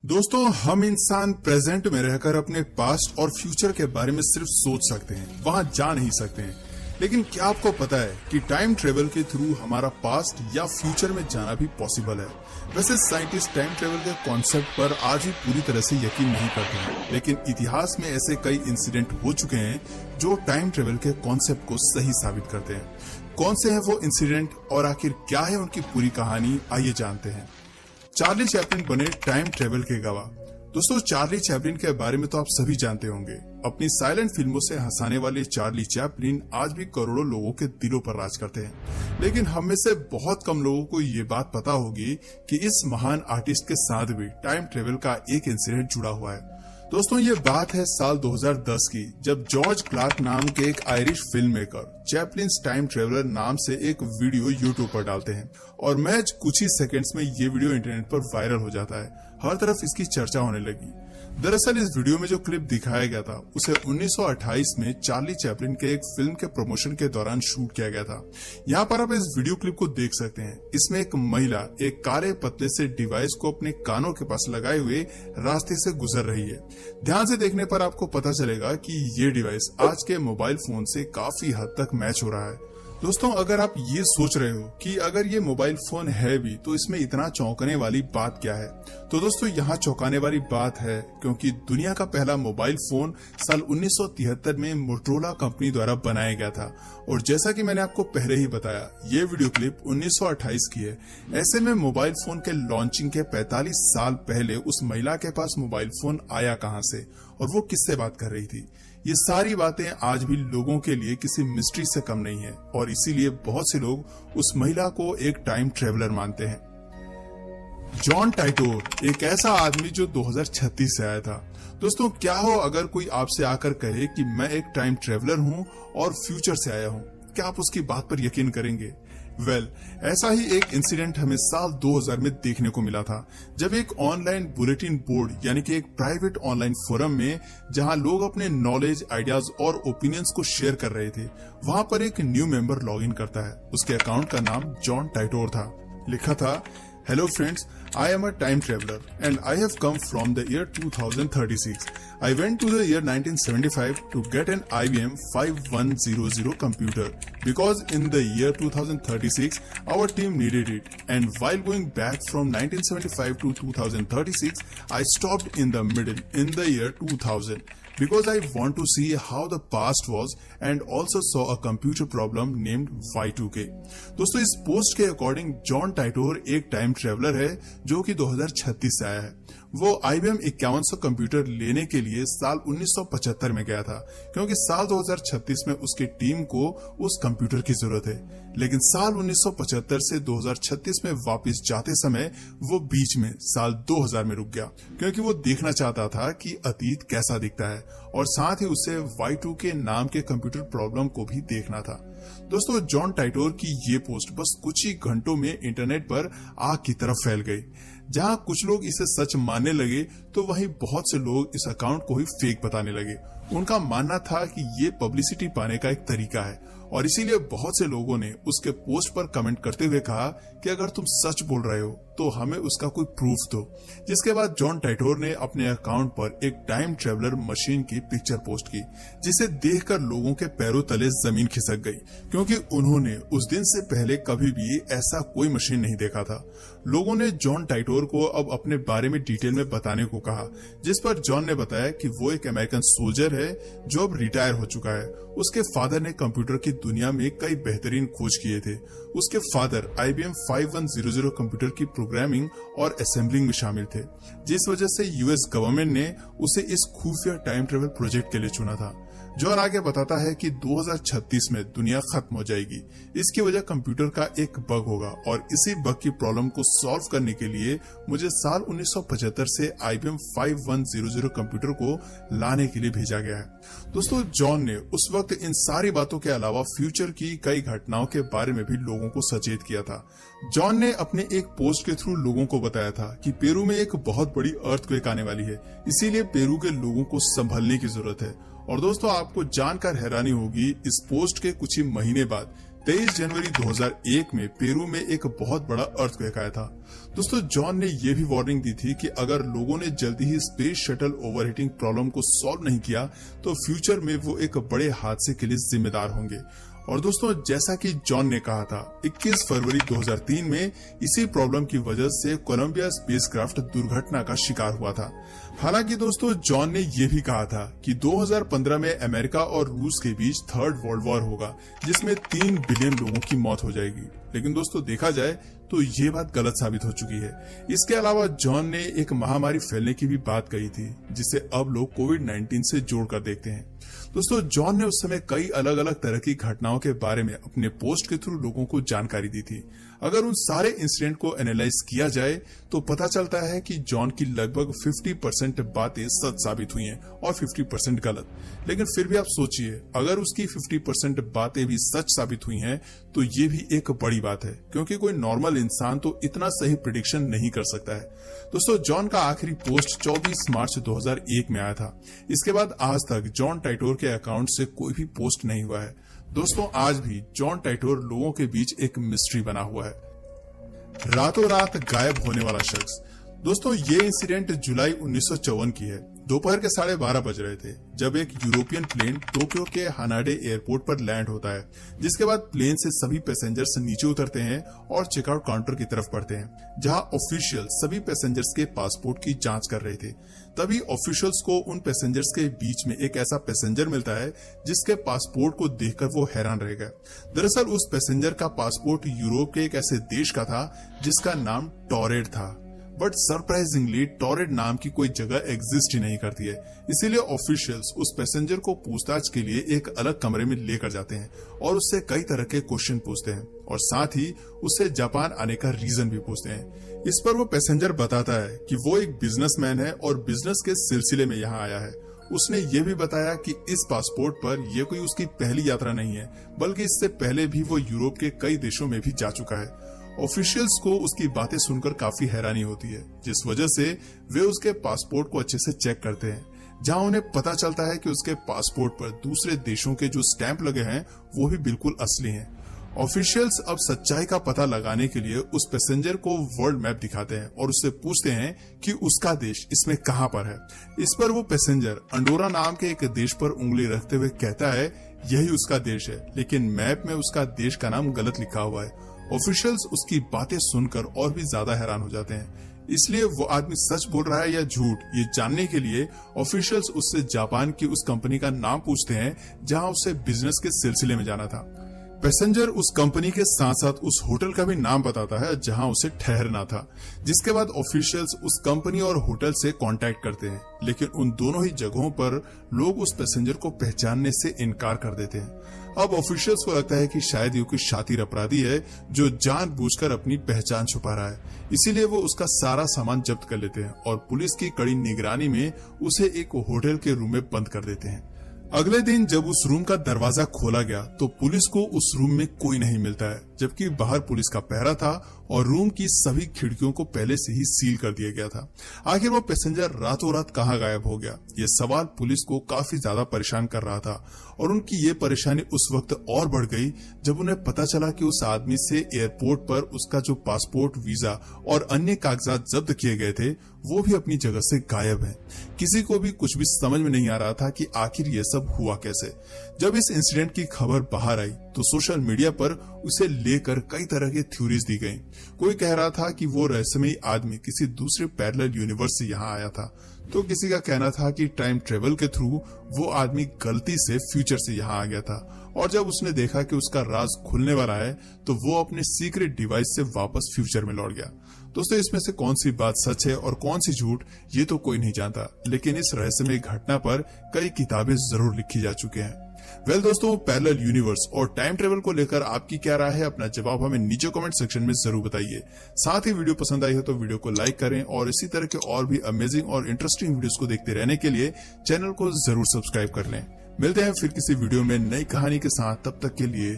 दोस्तों, हम इंसान प्रेजेंट में रहकर अपने पास्ट और फ्यूचर के बारे में सिर्फ सोच सकते हैं, वहां जा नहीं सकते हैं। लेकिन क्या आपको पता है कि टाइम ट्रेवल के थ्रू हमारा पास्ट या फ्यूचर में जाना भी पॉसिबल है। वैसे साइंटिस्ट टाइम ट्रेवल के कॉन्सेप्ट पर आज भी पूरी तरह से यकीन नहीं करते हैं, लेकिन इतिहास में ऐसे कई इंसिडेंट हो चुके हैं जो टाइम ट्रेवल के कॉन्सेप्ट को सही साबित करते हैं। कौन से हैं वो इंसिडेंट और आखिर क्या है उनकी पूरी कहानी, आइए जानते हैं। चार्ली चैपलिन बने टाइम ट्रेवल के गवाह। दोस्तों, चार्ली चैपलिन के बारे में तो आप सभी जानते होंगे। अपनी साइलेंट फिल्मों से हंसाने वाले चार्ली चैपलिन आज भी करोड़ों लोगों के दिलों पर राज करते हैं। लेकिन हम में से बहुत कम लोगों को ये बात पता होगी कि इस महान आर्टिस्ट के साथ भी टाइम ट्रेवल का एक इंसिडेंट जुड़ा हुआ है। दोस्तों, ये बात है साल 2010 की, जब जॉर्ज क्लार्क नाम के एक Irish film maker Chaplin's time traveller नाम से एक वीडियो यूट्यूब पर डालते हैं और महज कुछ ही सेकंड्स में ये वीडियो इंटरनेट पर वायरल हो जाता है। हर तरफ इसकी चर्चा होने लगी। दरअसल इस वीडियो में जो क्लिप दिखाया गया था उसे 1928 में चार्ली चैपलिन के एक फिल्म के प्रमोशन के दौरान शूट किया गया था। यहाँ पर आप इस वीडियो क्लिप को देख सकते हैं। इसमें एक महिला एक काले पतले से डिवाइस को अपने कानों के पास लगाए हुए रास्ते से गुजर रही है। ध्यान से देखने पर आपको पता चलेगा कि ये डिवाइस आज के मोबाइल फोन से काफी हद तक मैच हो रहा है। दोस्तों, अगर आप ये सोच रहे हो कि अगर ये मोबाइल फोन है भी तो इसमें इतना चौंकने वाली बात क्या है, तो दोस्तों यहाँ चौंकाने वाली बात है क्योंकि दुनिया का पहला मोबाइल फोन साल 1973 में मोटरोला कंपनी द्वारा बनाया गया था। और जैसा कि मैंने आपको पहले ही बताया, ये वीडियो क्लिप 1928 की है। ऐसे में मोबाइल फोन के लॉन्चिंग के 45 साल पहले उस महिला के पास मोबाइल फोन आया कहां से और वो किससे बात कर रही थी, ये सारी बातें आज भी लोगों के लिए किसी मिस्ट्री से कम नहीं है। और इसीलिए बहुत से लोग उस महिला को एक टाइम ट्रेवलर मानते हैं। जॉन टाइटोर, एक ऐसा आदमी जो 2036 से आया था। दोस्तों, क्या हो अगर कोई आपसे आकर कहे कि मैं एक टाइम ट्रेवलर हूं और फ्यूचर से आया हूं, क्या आप उसकी बात पर यकीन करेंगे? ऐसा ही एक इंसिडेंट हमें साल 2000 में देखने को मिला था, जब एक ऑनलाइन बुलेटिन बोर्ड यानी कि एक प्राइवेट ऑनलाइन फोरम में जहां लोग अपने नॉलेज, आइडियाज और ओपिनियंस को शेयर कर रहे थे, वहां पर एक न्यू मेंबर लॉग इन करता है। उसके अकाउंट का नाम जॉन टाइटोर था। लिखा था, Hello friends, I am a time traveler and I have come from the year 2036. I went to the year 1975 to get an IBM 5100 computer because in the year 2036 our team needed it, and while going back from 1975 to 2036 I stopped in the middle in the year 2000 because I want to see how the past was and also saw a computer problem named Y2K. दोस्तों, इस post के according John टाइटोर एक time traveller है जो कि 2036 से आया है। वो IBM 5100 कंप्यूटर लेने के लिए साल 1975 में गया था क्योंकि साल 2036 में उसकी टीम को उस कंप्यूटर की जरूरत है। लेकिन साल 1975 से 2036 में वापस जाते समय वो बीच में साल 2000 में रुक गया क्योंकि वो देखना चाहता था कि अतीत कैसा दिखता है और साथ ही उसे Y2K नाम के कंप्यूटर प्रॉब्लम को भी देखना था। दोस्तों, जॉन टाइटोर की ये पोस्ट बस कुछ ही घंटों में इंटरनेट पर आग की तरफ फैल गई। जहां कुछ लोग इसे सच मानने लगे तो वहीं बहुत से लोग इस अकाउंट को ही फेक बताने लगे। उनका मानना था कि ये पब्लिसिटी पाने का एक तरीका है और इसीलिए बहुत से लोगों ने उसके पोस्ट पर कमेंट करते हुए कहा कि अगर तुम सच बोल रहे हो तो हमें उसका कोई प्रूफ दो। जिसके बाद जॉन टाइटोर ने अपने अकाउंट पर एक टाइम ट्रेवलर मशीन की पिक्चर पोस्ट की, जिसे देखकर लोगों के पैरों तले जमीन खिसक गई क्योंकि उन्होंने उस दिन से पहले कभी भी ऐसा कोई मशीन नहीं देखा था। लोगों ने जॉन टाइटोर को अब अपने बारे में डिटेल में बताने को कहा, जिस पर जॉन ने बताया कि वो एक अमेरिकन सोल्जर है जो अब रिटायर हो चुका है। उसके फादर ने कंप्यूटर की दुनिया में कई बेहतरीन खोज किए थे। उसके फादर IBM 5100 कंप्यूटर की प्रोग्रामिंग और असेंबलिंग में शामिल थे, जिस वजह से US गवर्नमेंट ने उसे इस खुफिया टाइम ट्रेवल प्रोजेक्ट के लिए चुना था। जॉन आगे बताता है कि 2036 में दुनिया खत्म हो जाएगी। इसकी वजह कंप्यूटर का एक बग होगा और इसी बग की प्रॉब्लम को सॉल्व करने के लिए मुझे साल 1975 से IBM 5100 कंप्यूटर को लाने के लिए भेजा गया है। दोस्तों, जॉन ने उस वक्त इन सारी बातों के अलावा फ्यूचर की कई घटनाओं के बारे में भी लोगों को सचेत किया था। जॉन ने अपने एक पोस्ट के थ्रू लोगों को बताया था कि पेरू में एक बहुत बड़ी अर्थक्वेक आने वाली है, इसीलिए पेरू के लोगों को संभलने की जरूरत है। और दोस्तों, आपको जानकर हैरानी होगी, इस पोस्ट के कुछ ही महीने बाद 23 जनवरी 2001 में पेरू में एक बहुत बड़ा अर्थक्वेक आया था। दोस्तों, जॉन ने यह भी वार्निंग दी थी कि अगर लोगों ने जल्दी ही स्पेस शटल ओवरहीटिंग प्रॉब्लम को सॉल्व नहीं किया तो फ्यूचर में वो एक बड़े हादसे के लिए जिम्मेदार होंगे। और दोस्तों, जैसा कि जॉन ने कहा था, 21 फरवरी 2003 में इसी प्रॉब्लम की वजह से कोलंबिया स्पेसक्राफ्ट दुर्घटना का शिकार हुआ था। हालांकि दोस्तों, जॉन ने यह भी कहा था कि 2015 में अमेरिका और रूस के बीच थर्ड वर्ल्ड वॉर होगा, जिसमें 3 बिलियन लोगों की मौत हो जाएगी। लेकिन दोस्तों, देखा जाए तो ये बात गलत साबित हो चुकी है। इसके अलावा जॉन ने एक महामारी फैलने की भी बात कही थी, जिसे अब लोग कोविड-19 से जोड़कर देखते हैं। दोस्तों, जॉन ने उस समय कई अलग अलग तरह की घटनाओं के बारे में अपने पोस्ट के थ्रू लोगों को जानकारी दी थी। अगर उन सारे इंसिडेंट को एनालाइज किया जाए तो पता चलता है कि जॉन की लगभग 50% बातें सच साबित हुई हैं और 50% गलत। लेकिन फिर भी आप सोचिए, अगर उसकी 50% बातें भी सच साबित हुई हैं तो ये भी एक बड़ी बात है, क्योंकि कोई नॉर्मल इंसान तो इतना सही प्रेडिक्शन नहीं कर सकता है। दोस्तों, जॉन का आखिरी पोस्ट 24 मार्च 2001 में आया था। इसके बाद आज तक जॉन टाइटोर के अकाउंट से कोई भी पोस्ट नहीं हुआ है। दोस्तों, आज भी जॉन टाइटोर लोगों के बीच एक मिस्ट्री बना हुआ है। रातों रात गायब होने वाला शख्स। दोस्तों, ये इंसिडेंट जुलाई 1954 की है। दोपहर के 12:30 बज रहे थे जब एक यूरोपियन प्लेन टोक्यो के हानाडे एयरपोर्ट पर लैंड होता है, जिसके बाद प्लेन से सभी पैसेंजर्स नीचे उतरते हैं और चेकआउट काउंटर की तरफ बढ़ते हैं, जहां ऑफिशियल सभी पैसेंजर्स के पासपोर्ट की जांच कर रहे थे। तभी ऑफिशियल्स को उन पैसेंजर्स के बीच में एक ऐसा पैसेंजर मिलता है जिसके पासपोर्ट को देखकर वो हैरान रह गए। दरअसल उस पैसेंजर का पासपोर्ट यूरोप के एक ऐसे देश का था जिसका नाम टॉरेड था। बट सरप्राइजिंगली टॉरेड नाम की कोई जगह एग्जिस्ट ही नहीं करती है। इसीलिए ऑफिशियल्स उस पैसेंजर को पूछताछ के लिए एक अलग कमरे में लेकर जाते हैं और उससे कई तरह के क्वेश्चन पूछते हैं और साथ ही उससे जापान आने का रीजन भी पूछते हैं। इस पर वो पैसेंजर बताता है कि वो एक बिजनेसमैन है और बिजनेस के सिलसिले में यहाँ आया है। उसने ये भी बताया कि इस पासपोर्ट पर यह कोई उसकी पहली यात्रा नहीं है, बल्कि इससे पहले भी वो यूरोप के कई देशों में भी जा चुका है। ऑफिशियल्स को उसकी बातें सुनकर काफी हैरानी होती है, जिस वजह से वे उसके पासपोर्ट को अच्छे से चेक करते हैं, जहां उन्हें पता चलता है कि उसके पासपोर्ट पर दूसरे देशों के जो स्टैंप लगे हैं वो भी बिल्कुल असली हैं। ऑफिशियल्स अब सच्चाई का पता लगाने के लिए उस पैसेंजर को वर्ल्ड मैप दिखाते हैं और उससे पूछते हैं कि उसका देश इसमें कहां पर है। इस पर वो पैसेंजर अंडोरा नाम के एक देश पर उंगली रखते हुए कहता है यही उसका देश है, लेकिन मैप में उसका देश का नाम गलत लिखा हुआ है। ऑफिशियल्स उसकी बातें सुनकर और भी ज्यादा हैरान हो जाते हैं। इसलिए वो आदमी सच बोल रहा है या झूठ, ये जानने के लिए ऑफिशियल्स उससे जापान की उस कंपनी का नाम पूछते हैं जहां उसे बिजनेस के सिलसिले में जाना था। पैसेंजर उस कंपनी के साथ साथ उस होटल का भी नाम बताता है जहां उसे ठहरना था, जिसके बाद ऑफिशियल्स उस कंपनी और होटल से कांटेक्ट करते हैं, लेकिन उन दोनों ही जगहों पर लोग उस पैसेंजर को पहचानने से इनकार कर देते हैं। अब ऑफिशियल्स को लगता है कि शायद ये कोई शातिर अपराधी है जो जानबूझकर अपनी पहचान छुपा रहा है। इसीलिए वो उसका सारा सामान जब्त कर लेते हैं और पुलिस की कड़ी निगरानी में उसे एक होटल के रूम में बंद कर देते हैं। अगले दिन जब उस रूम का दरवाजा खोला गया तो पुलिस को उस रूम में कोई नहीं मिलता है, जबकि बाहर पुलिस का पहरा था और रूम की सभी खिड़कियों को पहले से ही सील कर दिया गया था। आखिर वो पैसेंजर रातों रात कहाँ गायब हो गया, ये सवाल पुलिस को काफी ज्यादा परेशान कर रहा था। और उनकी ये परेशानी उस वक्त और बढ़ गई जब उन्हें पता चला कि उस आदमी से एयरपोर्ट पर उसका जो पासपोर्ट, वीजा और अन्य कागजात जब्त किए गए थे वो भी अपनी जगह से गायब हैं। किसी को भी कुछ भी समझ में नहीं आ रहा था कि आखिर ये सब हुआ कैसे। जब इस इंसिडेंट की खबर बाहर आई तो सोशल मीडिया पर उसे लेकर कई तरह की थ्योरीज दी गई। कोई कह रहा था कि वो रहस्यमयी आदमी किसी दूसरे पैरेलल यूनिवर्स से यहाँ आया था, तो किसी का कहना था कि टाइम ट्रेवल के थ्रू वो आदमी गलती से फ्यूचर से यहाँ आ गया था और जब उसने देखा कि उसका राज खुलने वाला है तो वो अपने सीक्रेट डिवाइस से वापस फ्यूचर में लौट गया। दोस्तों, इसमें से कौन सी बात सच है और कौन सी झूठ ये तो कोई नहीं जानता, लेकिन इस रहस्यमय घटना पर कई किताबें जरूर लिखी जा चुकी हैं। वेल दोस्तों, पैरेलल यूनिवर्स और टाइम ट्रेवल को लेकर आपकी क्या राय है, अपना जवाब हमें नीचे कमेंट सेक्शन में जरूर बताइए। साथ ही वीडियो पसंद आई हो तो वीडियो को लाइक करें और इसी तरह के और भी अमेजिंग और इंटरेस्टिंग वीडियोस को देखते रहने के लिए चैनल को जरूर सब्सक्राइब कर लें। मिलते हैं फिर किसी वीडियो में नई कहानी के साथ, तब तक के लिए